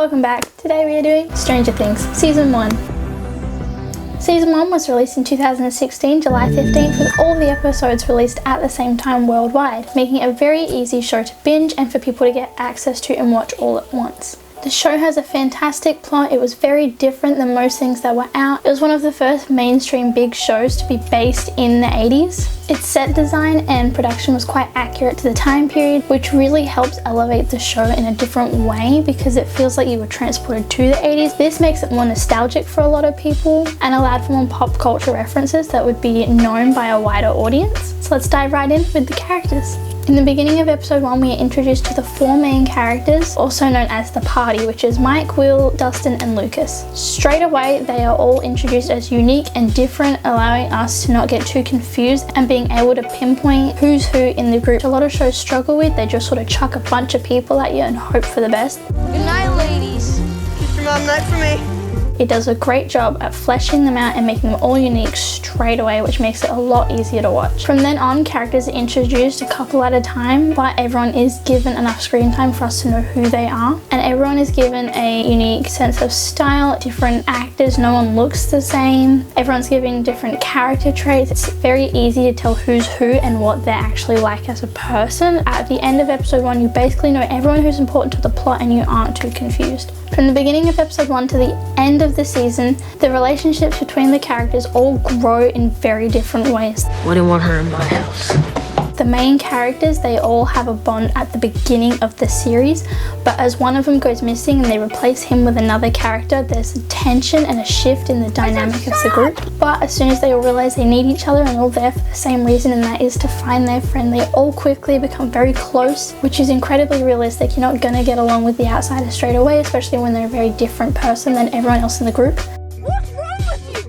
welcome back. Today we are doing Stranger Things Season 1. Season 1 was released in 2016, July 15th, with all the episodes released at the same time worldwide, making it a very easy show to binge and for people to get access to and watch all at once. The show has a fantastic plot. It was very different than most things that were out. It was one of the first mainstream big shows to be based in the 80s. Its set design and production was quite accurate to the time period, which really helps elevate the show in a different way because it feels like you were transported to the 80s. This makes it more nostalgic for a lot of people and allowed for more pop culture references that would be known by a wider audience. So let's dive right in with the characters. In the beginning of episode 1, we are introduced to the four main characters, also known as the party, which is Mike, Will, Dustin, and Lucas. Straight away, they are all introduced as unique and different, allowing us to not get too confused and being able to pinpoint who's who in the group. A lot of shows struggle with, they just sort of chuck a bunch of people at you and hope for the best. Good night, ladies. Kiss your mom night for me. It does a great job at fleshing them out and making them all unique straight away, which makes it a lot easier to watch. From then on, characters are introduced a couple at a time, but everyone is given enough screen time for us to know who they are. And everyone is given a unique sense of style, different actors, no one looks the same. Everyone's given different character traits. It's very easy to tell who's who and what they're actually like as a person. At the end of episode 1, you basically know everyone who's important to the plot and you aren't too confused. From the beginning of episode 1 to the end of the season, the relationships between the characters all grow in very different ways. Wouldn't want her in my house. The main characters, they all have a bond at the beginning of the series, but as one of them goes missing and they replace him with another character, there's a tension and a shift in the dynamic of the group. But as soon as they all realize they need each other and all there for the same reason, and that is to find their friend, they all quickly become very close, which is incredibly realistic. You're not gonna get along with the outsider straight away, especially when they're a very different person than everyone else in the group.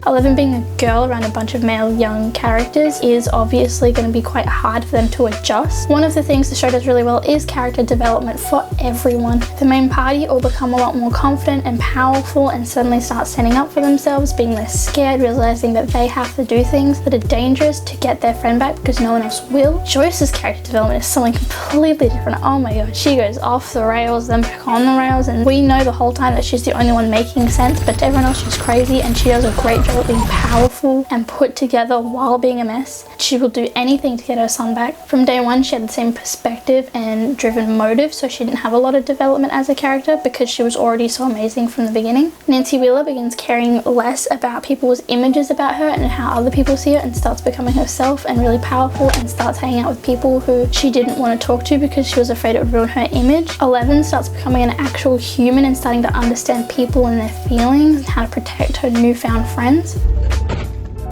11 being a girl around a bunch of male young characters is obviously going to be quite hard for them to adjust. One of the things the show does really well is character development for everyone. The main party all become a lot more confident and powerful and suddenly start standing up for themselves, being less scared, realizing that they have to do things that are dangerous to get their friend back because no one else will. Joyce's character development is something completely different. Oh my god, she goes off the rails, then back on the rails, and we know the whole time that she's the only one making sense, but to everyone else she's crazy, and she does a great job of being powerful and put together while being a mess. She will do anything to get her son back. From day one, she had the same perspective and driven motive, so she didn't have a lot of development as a character because she was already so amazing from the beginning. Nancy Wheeler begins caring less about people's images about her and how other people see her and starts becoming herself and really powerful and starts hanging out with people who she didn't want to talk to because she was afraid it would ruin her image. 11 starts becoming an actual human and starting to understand people and their feelings and how to protect her newfound friends.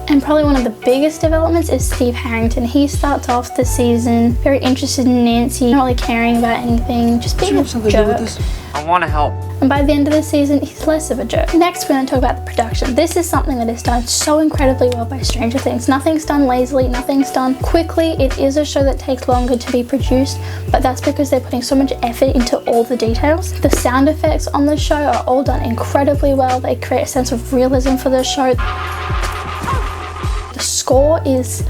And probably one of the biggest developments is Steve Harrington. He starts off the season very interested in Nancy, not really caring about anything, just being a jerk. I want to help. And by the end of the season, he's less of a jerk. Next, we're going to talk about the production. This is something that is done so incredibly well by Stranger Things. Nothing's done lazily, nothing's done quickly. It is a show that takes longer to be produced, but that's because they're putting so much effort into all the details. The sound effects on the show are all done incredibly well. They create a sense of realism for the show. The score is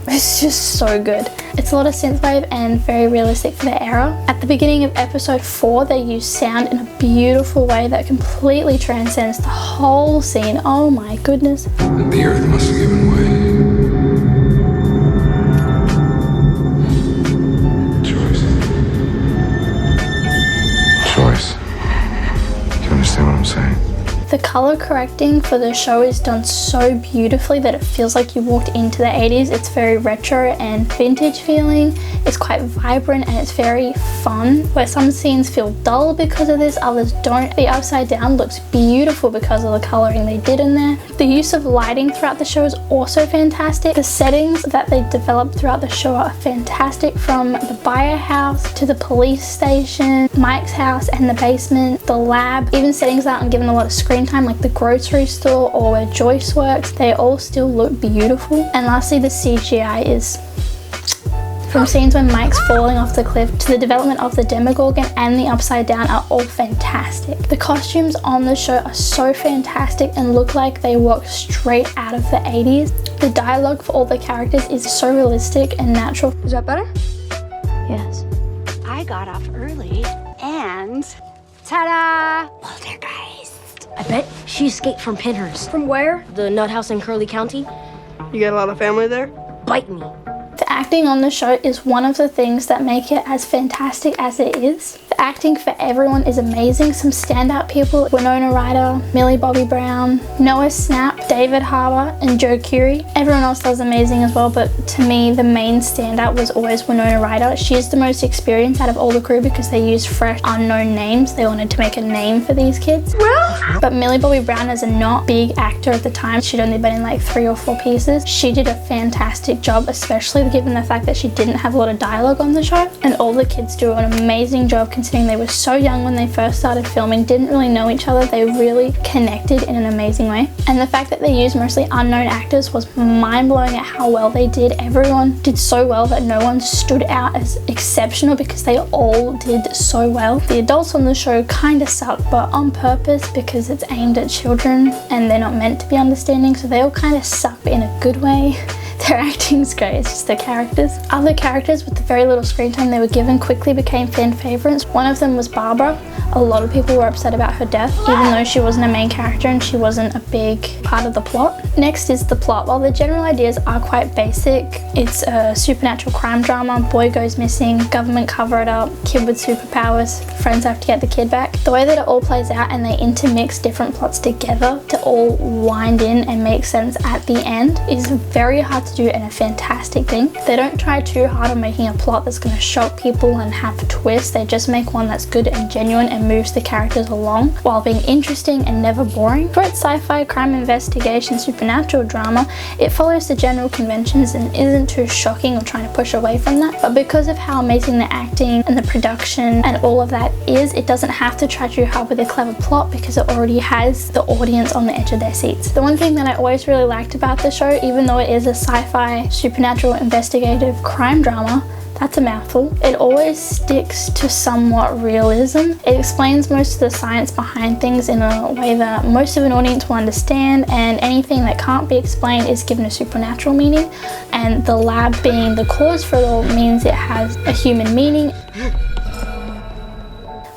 it's just so good. It's a lot of synthwave and very realistic for their era. At the beginning of episode 4, they use sound in a beautiful way that completely transcends the whole scene. Oh my goodness. The earth must have given way. Choice. Do you understand what I'm saying? The color correcting for the show is done so beautifully that it feels like you walked into the 80s. It's very retro and vintage feeling. It's quite vibrant and it's very fun. Where some scenes feel dull because of this, others don't. The Upside Down looks beautiful because of the coloring they did in there. The use of lighting throughout the show is also fantastic. The settings that they developed throughout the show are fantastic, from the Bayer house to the police station, Mike's house and the basement, the lab, even settings that aren't given a lot of screen time like the grocery store or where Joyce works. They all still look beautiful. And lastly, the CGI is From scenes when Mike's falling off the cliff to the development of the Demogorgon and the Upside Down are all fantastic. The costumes on the show are so fantastic and look like they walked straight out of the 80s. The dialogue for all the characters is so realistic and natural. Is that better? Yes. I got off early and ta-da! Poltergeist. I bet she escaped from Pinhurst. From where? The nut house in Curly County. You got a lot of family there? Bite me. The acting on the show is one of the things that make it as fantastic as it is. The acting for everyone is amazing. Some standout people: Winona Ryder, Millie Bobby Brown, Noah Schnapp, David Harbour, and Joe Keery. Everyone else does amazing as well, but to me the main standout was always Winona Ryder. She's the most experienced out of all the crew because they used fresh, unknown names. They wanted to make a name for these kids. But Millie Bobby Brown is a not big actor at the time. She'd only been in like 3 or 4 pieces. She did a fantastic job, especially given the fact that she didn't have a lot of dialogue on the show. And all the kids do an amazing job considering they were so young when they first started filming, didn't really know each other. They really connected in an amazing way. And the fact that they used mostly unknown actors was mind-blowing at how well they did. Everyone did so well that no one stood out as exceptional because they all did so well. The adults on the show kind of suck, but on purpose because it's aimed at children and they're not meant to be understanding, so they all kind of suck but in a good way. Their acting's great, it's just their characters. Other characters with the very little screen time they were given quickly became fan favorites. One of them was Barbara. A lot of people were upset about her death, even though she wasn't a main character and she wasn't a big part of the plot. Next is the plot. While the general ideas are quite basic, it's a supernatural crime drama, boy goes missing, government cover it up, kid with superpowers, friends have to get the kid back. The way that it all plays out and they intermix different plots together to all wind in and make sense at the end is very hard to do and a fantastic thing. They don't try too hard on making a plot that's going to shock people and have a twist. They just make one that's good and genuine and moves the characters along while being interesting and never boring. For its sci-fi, crime investigation, supernatural drama, it follows the general conventions and isn't too shocking or trying to push away from that. But because of how amazing the acting and the production and all of that is, it doesn't have to try too hard with a clever plot because it already has the audience on the edge of their seats. The one thing that I always really liked about the show, even though it is a sci-fi, supernatural, investigative crime drama, that's a mouthful, it always sticks to somewhat realism. It explains most of the science behind things in a way that most of an audience will understand, and anything that can't be explained is given a supernatural meaning, and the lab being the cause for it all means it has a human meaning,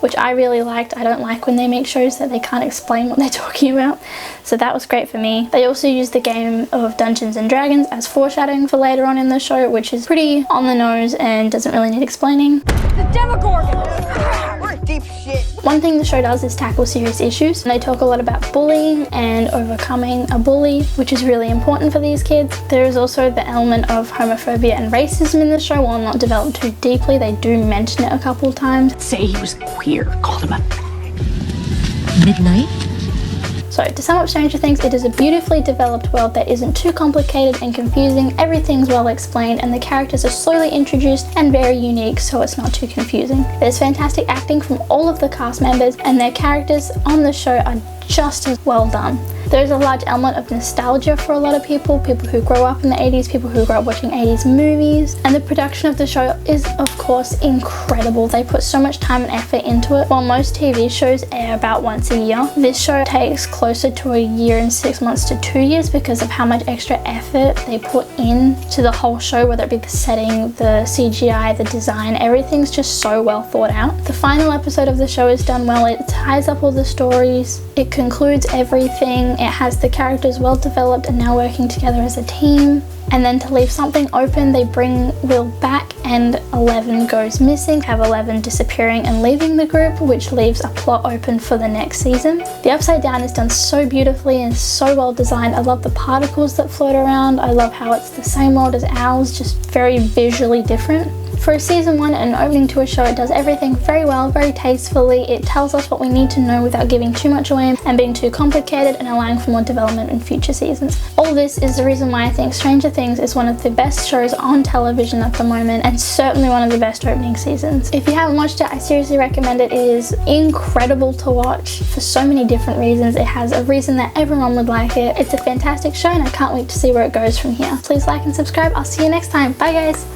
which I really liked. I don't like when they make shows that they can't explain what they're talking about, so that was great for me. They also used the game of Dungeons and Dragons as foreshadowing for later on in the show, which is pretty on the nose and doesn't really need explaining. The Demogorgon! We're in deep shit. One thing the show does is tackle serious issues. They talk a lot about bullying and overcoming a bully, which is really important for these kids. There is also the element of homophobia and racism in the show. While not developed too deeply, they do mention it a couple of times. Say he was queer. Called him a midnight. So to sum up Stranger Things, it is a beautifully developed world that isn't too complicated and confusing. Everything's well explained and the characters are slowly introduced and very unique, so it's not too confusing. There's fantastic acting from all of the cast members and their characters on the show are just as well done. There's a large element of nostalgia for a lot of people who grow up in the 80s, people who grow up watching 80s movies, and the production of the show is of course incredible. They put so much time and effort into it. While most TV shows air about once a year, this show takes closer to 1 year and 6 months to 2 years because of how much extra effort they put into the whole show, whether it be the setting, the CGI, the design, everything's just so well thought out. The final episode of the show is done well. It ties up all the stories, it concludes everything, it has the characters well developed and now working together as a team. And then to leave something open, they bring Will back and Eleven goes missing, have Eleven disappearing and leaving the group, which leaves a plot open for the next season. The Upside Down is done so beautifully and so well designed. I love the particles that float around. I love how it's the same world as ours, just very visually different. For a season 1 and opening to a show, it does everything very well, very tastefully. It tells us what we need to know without giving too much away and being too complicated and allowing for more development in future seasons. All this is the reason why I think Stranger Things is one of the best shows on television at the moment and certainly one of the best opening seasons. If you haven't watched it, I seriously recommend it. It is incredible to watch for so many different reasons. It has a reason that everyone would like it. It's a fantastic show and I can't wait to see where it goes from here. Please like and subscribe. I'll see you next time. Bye guys.